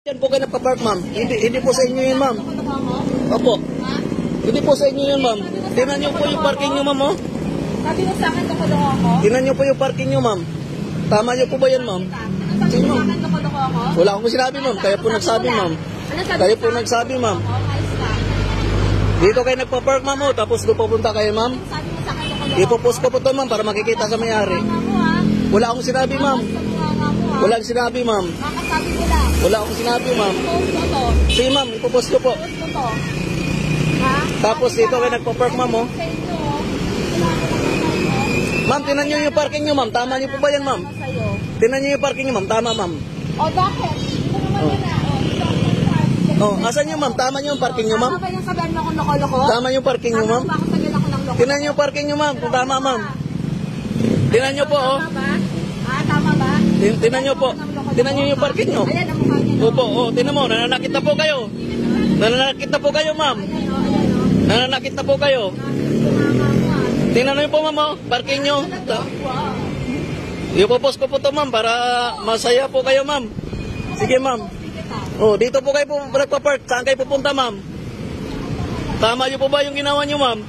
Yan po kayo nagpa-park, ma'am. Hindi po sa inyo yun, ma'am. Opo. Hindi po sa inyo yun, ma'am. Tingnan niyo po yung parking niyo, ma'am, oh. Sabi mo sa akin, loko-loko ako? Tingnan niyo po yung parking niyo, ma'am. Tama niyo po ba yan, ma'am? Sabi mo sa akin, loko-loko ako? Wala akong sinabi, ma'am. Kaya po nagsabi, ma'am. Kaya po nagsabi, ma'am. Dito kayo nagpa-park, ma'am, oh. Tapos doon pupunta kayo, ma'am. Sabi mo sa akin, loko-loko. Ipopost ko po ito, ma'am, para makikita sa may-ari. Wala akong sinabi, ma'am. Wala akong sinabi, ma'am. Makasabi ko lang. Wala akong sinabi, ma'am. Post ko to. Sige, ma'am. Ipopost ko po. Post ko to. Ha? Tapos dito kayo nagpa-park, ma'am, oh. Sa inyo, wala ko naman. Ma'am, tinan niyo yung parking niyo, ma'am. Tama niyo po ba yan, ma'am? Sa'yo. Tinan niyo yung parking niyo, ma'am. Tama, ma'am. O, bakit? Ito naman yun na. O, ito. Oh, asan niyo, ma'am? Tama niyo yung parking niyo, ma'am? Tama ba yung sabihan mo akong loko-loko? Tama yung parking niyo, ma'am? Tama ba ako sabihan ako ng loko? Tinan niyo yung parking niyo, ma'am. Kung tama, ma'am. Tinan niyo po, oh. Tama ba? Tama ba? Tinan niyo po. Tinan niyo yung parking niyo. Ayan, ang mukha niya. Opo, oh. Tinan mo. Nananakit na po kayo. Nananakit na po kayo, ma'am. Ayan o, ayan o. Nananakit na po kayo. Tingnan niyo po, ma'am, oh. Parking niyo. Ipopost ko po to, ma'am, para masaya po kayo, ma'am. Sige, ma'am. Oh, dito po kayo po nagpa-park. Saan kayo pupunta, ma'am? Tama niyo po ba yung ginawa niyo, ma'am?